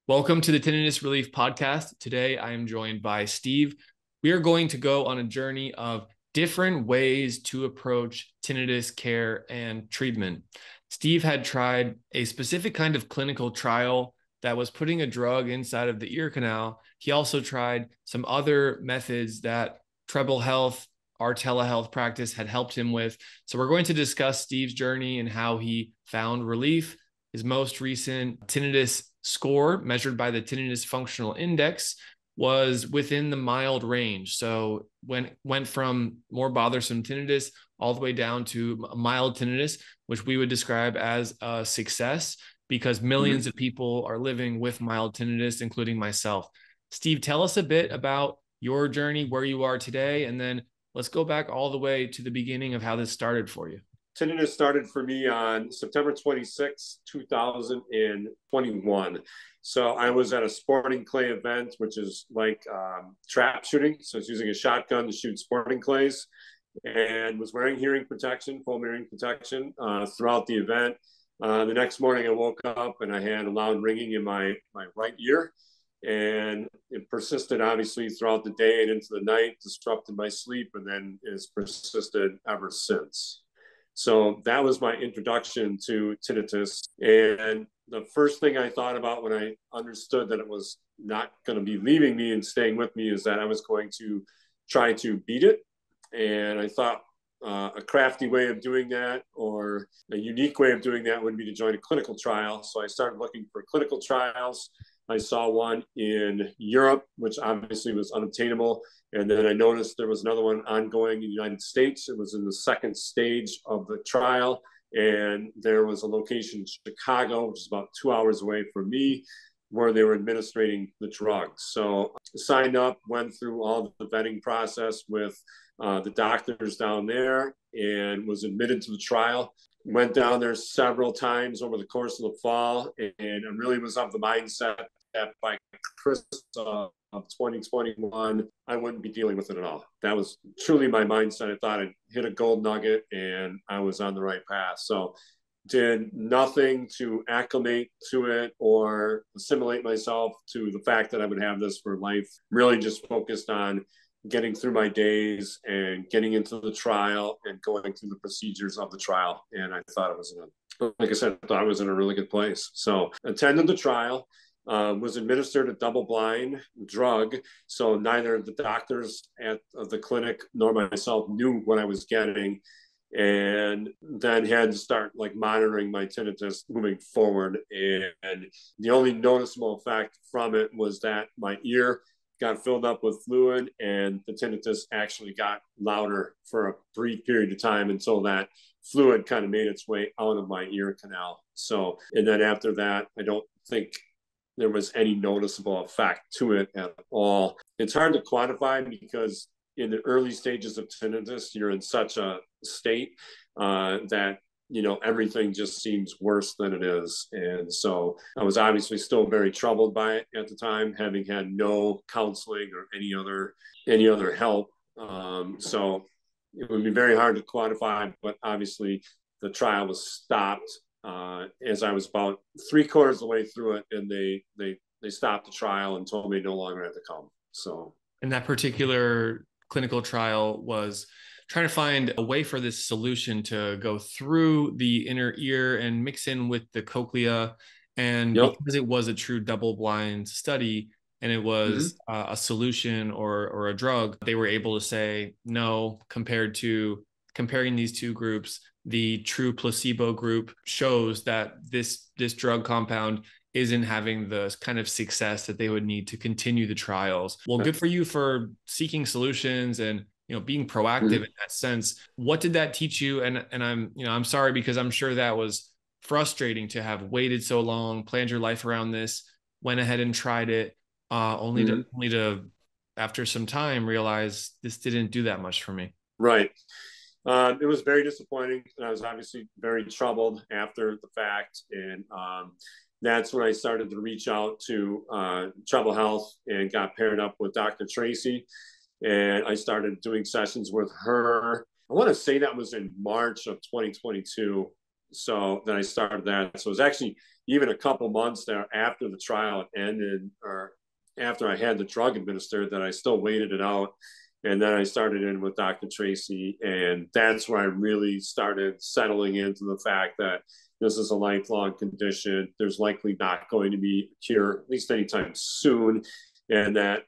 Welcome to the Tinnitus Relief Podcast. Today, I am joined by Steve. We are going to go on a journey of different ways to approach tinnitus care and treatment. Steve had tried a specific kind of clinical trial that was putting a drug inside of the ear canal. He also tried some other methods that Treble Health, our telehealth practice, had helped him with. So we're going to discuss Steve's journey and how he found relief. His most recent tinnitus score, measured by the Tinnitus Functional Index, was within the mild range. So went from more bothersome tinnitus all the way down to mild tinnitus, which we would describe as a success because millions of people are living with mild tinnitus, including myself. Steve, tell us a bit about your journey, where you are today, and then let's go back all the way to the beginning of how this started for you. Tinnitus started for me on September 26, 2021. So I was at a sporting clay event, which is like trap shooting. So it's using a shotgun to shoot sporting clays, and was wearing hearing protection, full hearing protection throughout the event. The next morning I woke up and I had a loud ringing in my right ear. And it persisted obviously throughout the day and into the night, disrupted my sleep, and then has persisted ever since. So that was my introduction to tinnitus. And the first thing I thought about when I understood that it was not going to be leaving me and staying with me is that I was going to try to beat it. And I thought a crafty way of doing that, or a unique way of doing that, would be to join a clinical trial. So I started looking for clinical trials. I saw one in Europe, which obviously was unobtainable. And then I noticed there was another one ongoing in the United States. It was in the second stage of the trial. And there was a location in Chicago, which is about 2 hours away from me, where they were administering the drugs. So I signed up, went through all the vetting process with the doctors down there, and was admitted to the trial. Went down there several times over the course of the fall, and I really was of the mindset that by Christmas of 2021, I wouldn't be dealing with it at all. That was truly my mindset. I thought I'd hit a gold nugget and I was on the right path. So did nothing to acclimate to it or assimilate myself to the fact that I would have this for life. Really just focused on getting through my days and getting into the trial and going through the procedures of the trial. And I thought it was like I said, I thought I was in a really good place. So attended the trial. Was administered a double-blind drug, so neither the doctors at the clinic nor myself knew what I was getting, and then had to start like monitoring my tinnitus moving forward. And the only noticeable effect from it was that my ear got filled up with fluid, and the tinnitus actually got louder for a brief period of time until that fluid kind of made its way out of my ear canal. So, and then after that, I don't think there was any noticeable effect to it at all. It's hard to quantify because in the early stages of tinnitus, you're in such a state that, you know, everything just seems worse than it is. And so I was obviously still very troubled by it at the time, having had no counseling or any other help. So it would be very hard to quantify, but obviously the trial was stopped as I was about 3/4 of the way through it, and they stopped the trial and told me no longer had to come. So, and that particular clinical trial was trying to find a way for this solution to go through the inner ear and mix in with the cochlea. And because it was a true double-blind study and it was a solution or a drug, they were able to say no. Comparing these two groups, the true placebo group shows that this drug compound isn't having the kind of success that they would need to continue the trials. Well, good for you for seeking solutions and, you know, being proactive in that sense. What did that teach you? And I'm sorry, because I'm sure that was frustrating to have waited so long, planned your life around this, went ahead and tried it, only to after some time realize this didn't do that much for me. Right. It was very disappointing, and I was obviously very troubled after the fact. And that's when I started to reach out to Treble Health and got paired up with Dr. Tracy. And I started doing sessions with her. I want to say that was in March of 2022. So then I started that. So it was actually even a couple months there after the trial ended, or after I had the drug administered, that I still waited it out. And then I started in with Dr. Tracy, and that's where I really started settling into the fact that this is a lifelong condition. There's likely not going to be a cure, at least anytime soon. And that,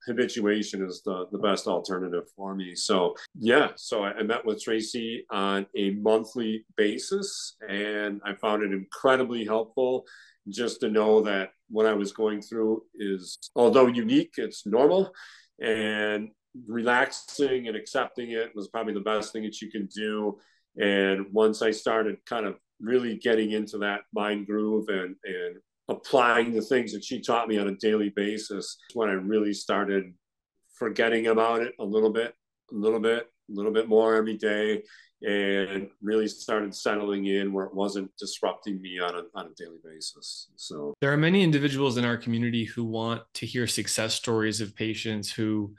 habituation is the best alternative for me. So, yeah, so I met with Tracy on a monthly basis, and I found it incredibly helpful just to know that what I was going through is, although unique, it's normal. And relaxing and accepting it was probably the best thing that you can do. And once I started kind of really getting into that mind groove and applying the things that she taught me on a daily basis, when I really started forgetting about it a little bit more every day, and really started settling in where it wasn't disrupting me on a daily basis. So there are many individuals in our community who want to hear success stories of patients who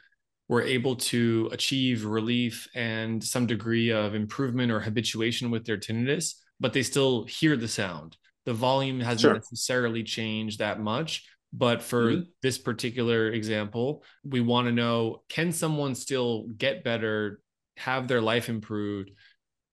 were able to achieve relief and some degree of improvement or habituation with their tinnitus, but they still hear the sound. The volume hasn't necessarily changed that much. But for this particular example, we want to know, can someone still get better, have their life improved,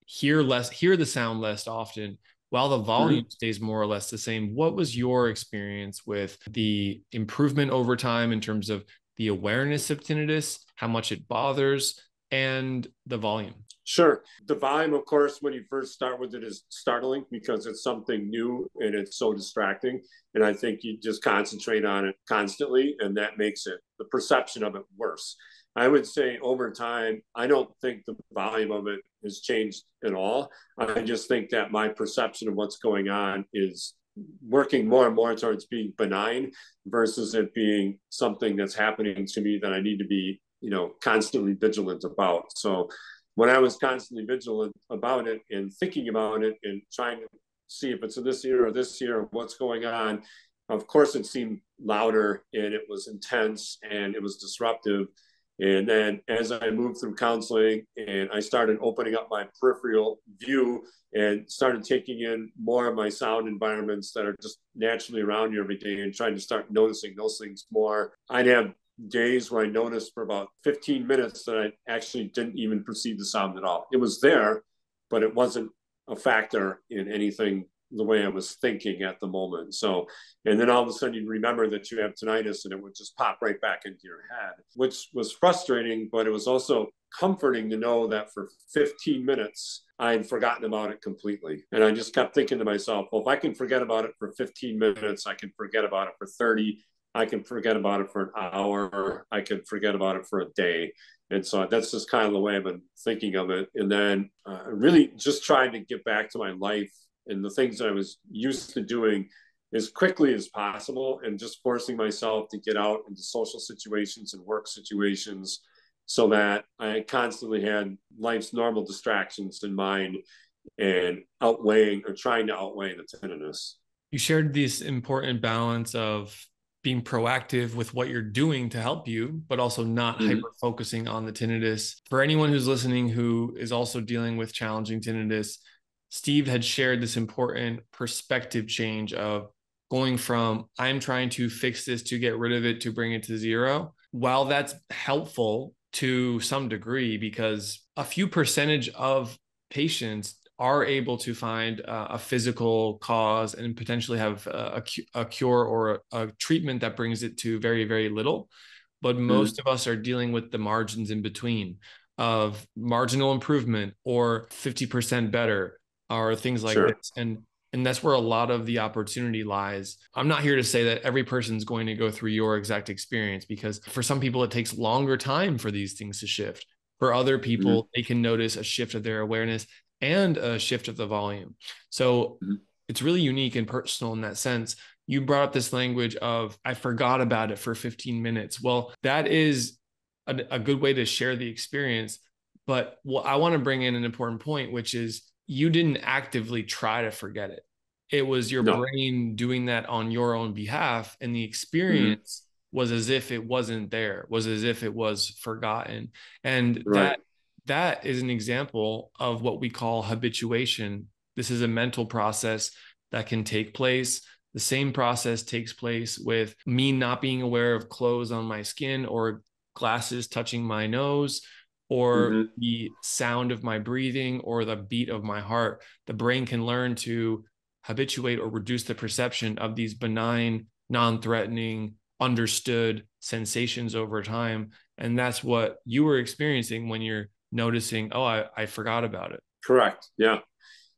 hear the sound less often, while the volume stays more or less the same? What was your experience with the improvement over time in terms of the awareness of tinnitus, how much it bothers, and the volume? Sure. The volume, of course, when you first start with it, is startling because it's something new and it's so distracting. And I think you just concentrate on it constantly, and that makes the perception of it worse. I would say over time, I don't think the volume of it has changed at all. I just think that my perception of what's going on is working more and more towards being benign versus it being something that's happening to me that I need to be, constantly vigilant about. So when I was constantly vigilant about it and thinking about it and trying to see if it's this ear or this ear or what's going on, of course it seemed louder and it was intense and it was disruptive. And then as I moved through counseling and I started opening up my peripheral view and started taking in more of my sound environments that are just naturally around you every day and trying to start noticing those things more, I'd have days where I noticed for about 15 minutes that I actually didn't even perceive the sound at all. It was there, but it wasn't a factor in anything the way I was thinking at the moment. So, and then all of a sudden you remember that you have tinnitus and it would just pop right back into your head, which was frustrating, but it was also comforting to know that for 15 minutes, I had forgotten about it completely. And I just kept thinking to myself, well, if I can forget about it for 15 minutes, I can forget about it for 30. I can forget about it for an hour. I can forget about it for a day. And so that's just kind of the way I've been thinking of it. And then really just trying to get back to my life and the things that I was used to doing as quickly as possible, and just forcing myself to get out into social situations and work situations so that I constantly had life's normal distractions in mind and outweighing or trying to outweigh the tinnitus. You shared this important balance of being proactive with what you're doing to help you, but also not hyper focusing on the tinnitus. For anyone who's listening who is also dealing with challenging tinnitus, Steve had shared this important perspective change of going from I'm trying to fix this to get rid of it to bring it to zero. While that's helpful to some degree, because a few percentage of patients are able to find a physical cause and potentially have a cure or a treatment that brings it to very, very little. But most of us are dealing with the margins in between of marginal improvement or 50% better or things like this. And that's where a lot of the opportunity lies. I'm not here to say that every person's going to go through your exact experience, because for some people, it takes longer time for these things to shift. For other people, they can notice a shift of their awareness and a shift of the volume. So it's really unique and personal in that sense. You brought up this language of, I forgot about it for 15 minutes. Well, that is a good way to share the experience. But I want to bring in an important point, which is you didn't actively try to forget it. It was your brain doing that on your own behalf. And the experience was as if it wasn't there, was as if it was forgotten. And that is an example of what we call habituation. This is a mental process that can take place. The same process takes place with me not being aware of clothes on my skin or glasses touching my nose or the sound of my breathing or the beat of my heart. The brain can learn to habituate or reduce the perception of these benign, non-threatening, understood sensations over time. And that's what you were experiencing when you're noticing, oh, I forgot about it. Correct. Yeah.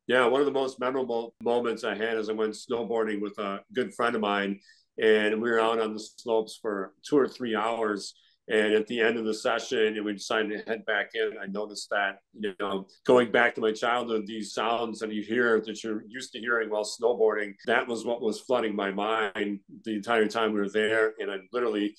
Yeah. One of the most memorable moments I had is I went snowboarding with a good friend of mine, and we were out on the slopes for 2 or 3 hours. And at the end of the session, and we decided to head back in, I noticed that, going back to my childhood, these sounds that you hear that you're used to hearing while snowboarding, that was what was flooding my mind the entire time we were there. And I literally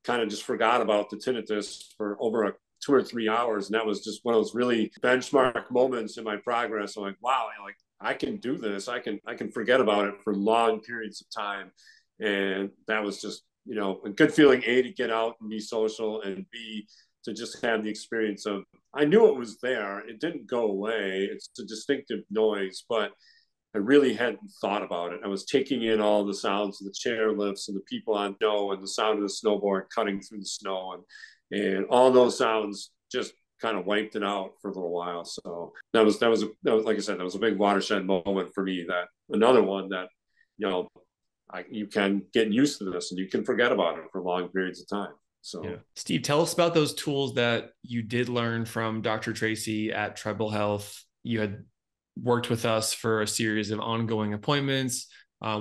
kind of just forgot about the tinnitus for over 2 or 3 hours. And that was just one of those really benchmark moments in my progress. I'm like, wow, like I can do this. I can forget about it for long periods of time. And that was just, a good feeling, A, to get out and be social, and B, to just have the experience of, I knew it was there. It didn't go away. It's a distinctive noise, but I really hadn't thought about it. I was taking in all the sounds of the chairlifts and the people on snow and the sound of the snowboard cutting through the snow, and all those sounds just kind of wiped it out for a little while. So that was like I said, that was a big watershed moment for me. That another one that, you can get used to this and you can forget about it for long periods of time. So, yeah. Steve, tell us about those tools that you did learn from Dr. Tracy at Treble Health. You had worked with us for a series of ongoing appointments.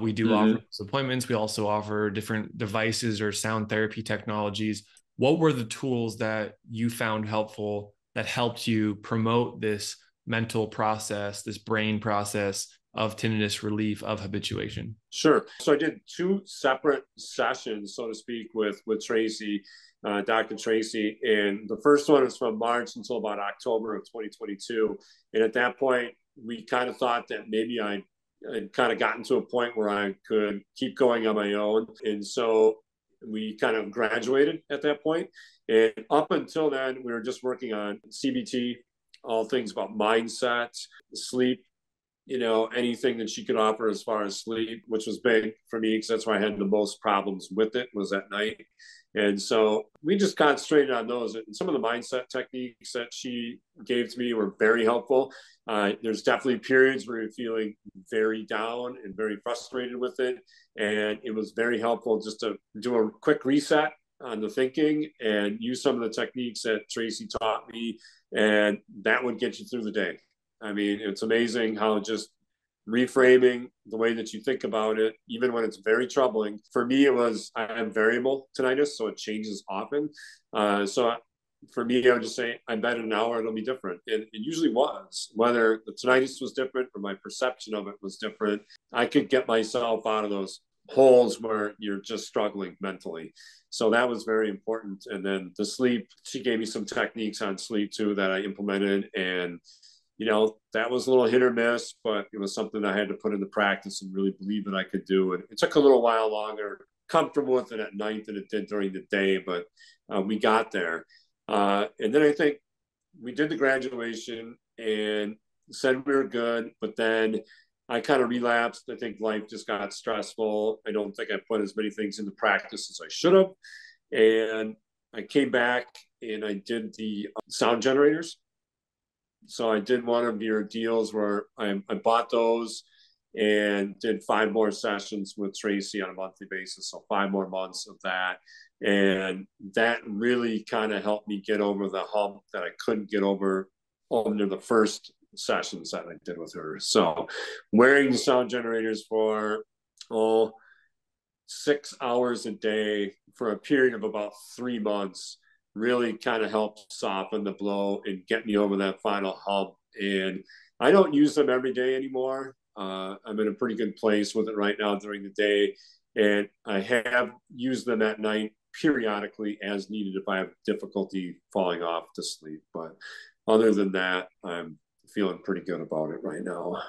We do offer those appointments. We also offer different devices or sound therapy technologies. What were the tools that you found helpful that helped you promote this mental process, this brain process of tinnitus relief, of habituation? Sure. So I did 2 separate sessions, so to speak, with Tracy, Dr. Tracy. And the first one was from March until about October of 2022. And at that point, we kind of thought that maybe I'd kind of gotten to a point where I could keep going on my own. And so we kind of graduated at that point. And up until then, we were just working on CBT, all things about mindset, sleep, anything that she could offer as far as sleep, which was big for me because that's where I had the most problems with it, was at night. And so we just concentrated on those. And some of the mindset techniques that she gave to me were very helpful. There's definitely periods where you're feeling very down and very frustrated with it. And it was very helpful just to do a quick reset on the thinking and use some of the techniques that Tracy taught me. And that would get you through the day. I mean, it's amazing how just reframing the way that you think about it, even when it's very troubling. For me, I have variable tinnitus, so it changes often. So for me, I would just say, I bet in an hour it'll be different. It usually was. Whether the tinnitus was different or my perception of it was different, I could get myself out of those holes where you're just struggling mentally. So that was very important. And then the sleep, she gave me some techniques on sleep too that I implemented. And that was a little hit or miss, but it was something I had to put into practice and really believe that I could do. And it took a little while longer, comfortable with it at night than it did during the day, but we got there. And then I think we did the graduation and said we were good, but then I kind of relapsed. I think life just got stressful. I don't think I put as many things into practice as I should have. And I came back and I did the sound generators. So I did one of your deals where I bought those and did 5 more sessions with Tracy on a monthly basis. So 5 more months of that. And that really kind of helped me get over the hump that I couldn't get over under the first sessions that I did with her. So wearing the sound generators for 6 hours a day for a period of about 3 months really kind of helped soften the blow and get me over that final hump. And I don't use them every day anymore. I'm in a pretty good place with it right now during the day. And I have used them at night periodically as needed if I have difficulty falling off to sleep. But other than that, I'm feeling pretty good about it right now.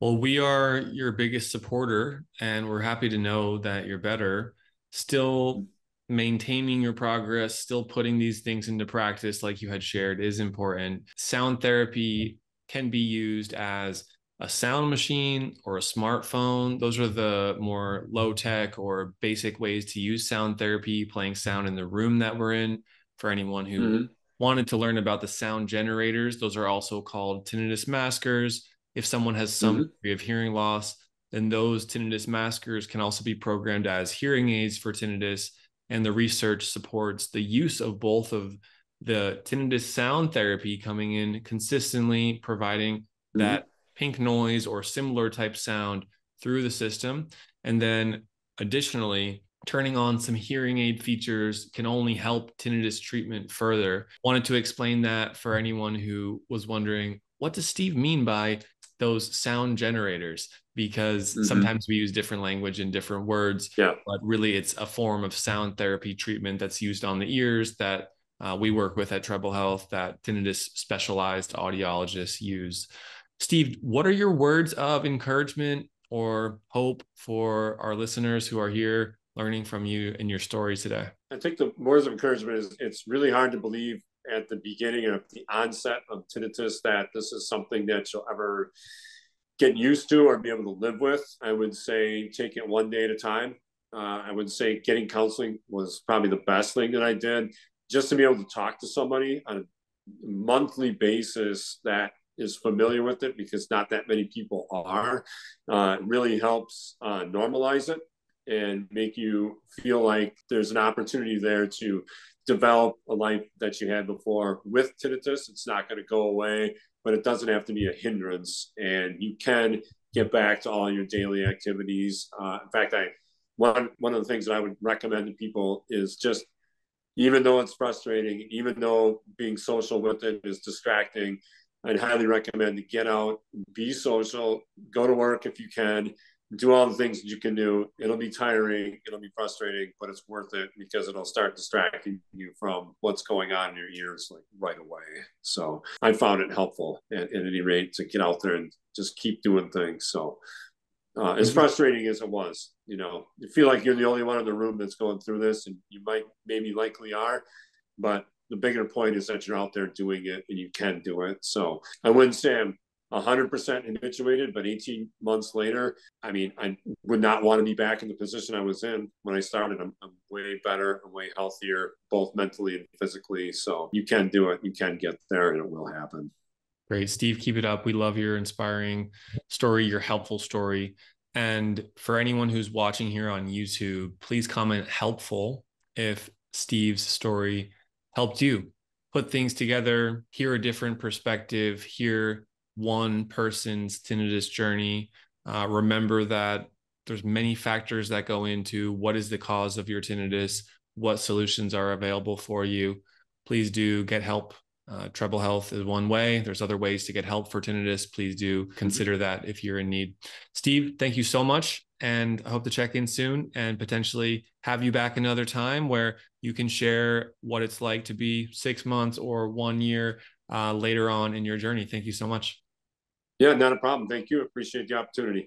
Well, we are your biggest supporter, and we're happy to know that you're better. Still maintaining your progress, still putting these things into practice like you had shared is important. Sound therapy can be used as a sound machine or a smartphone. Those are the more low tech or basic ways to use sound therapy, playing sound in the room that we're in. For anyone who Mm-hmm. wanted to learn about the sound generators, those are also called tinnitus maskers. If someone has some Mm-hmm. degree of hearing loss, then those tinnitus maskers can also be programmed as hearing aids for tinnitus. And the research supports the use of both of the tinnitus sound therapy coming in consistently, providing Mm-hmm. that pink noise or similar type sound through the system. And then additionally, turning on some hearing aid features can only help tinnitus treatment further. Wanted to explain that for anyone who was wondering, what does Steve mean by those sound generators? Because Mm-hmm. sometimes we use different language and different words, Yeah. but really it's a form of sound therapy treatment that's used on the ears that we work with at Treble Health, that tinnitus specialized audiologists use. Steve, what are your words of encouragement or hope for our listeners who are here learning from you and your stories today? I think the words of encouragement is it's really hard to believe at the beginning of the onset of tinnitus that this is something that you'll ever get used to or be able to live with. I would say take it one day at a time. I would say getting counseling was probably the best thing that I did, just to be able to talk to somebody on a monthly basis that is familiar with it, because not that many people are. It really helps normalize it and make you feel like there's an opportunity there to develop a life that you had before with tinnitus. It's not going to go away, but it doesn't have to be a hindrance, and you can get back to all your daily activities. In fact, one of the things that I would recommend to people is just, even though it's frustrating, even though being social with it is distracting, I'd highly recommend to get out, be social, go to work if you can, do all the things that you can do. It'll be tiring, it'll be frustrating, but it's worth it because it'll start distracting you from what's going on in your ears like right away. So I found it helpful at any rate to get out there and just keep doing things. So as frustrating as it was, you feel like you're the only one in the room that's going through this, and you might, maybe likely are, but the bigger point is that you're out there doing it and you can do it. So I wouldn't say I'm 100% habituated, but 18 months later, I mean, I would not want to be back in the position I was in when I started. I'm way better, I'm way healthier, both mentally and physically. So you can do it, you can get there, and it will happen. Great, Steve, keep it up. We love your inspiring story, your helpful story. And for anyone who's watching here on YouTube, please comment helpful if Steve's story helped you put things together, hear a different perspective, hear one person's tinnitus journey. Remember that there's many factors that go into what is the cause of your tinnitus, what solutions are available for you. Please do get help. Treble Health is one way. There's other ways to get help for tinnitus. Please do consider that if you're in need. Steve, thank you so much. And I hope to check in soon and potentially have you back another time where you can share what it's like to be 6 months or 1 year later on in your journey. Thank you so much. Yeah, not a problem. Thank you. Appreciate the opportunity.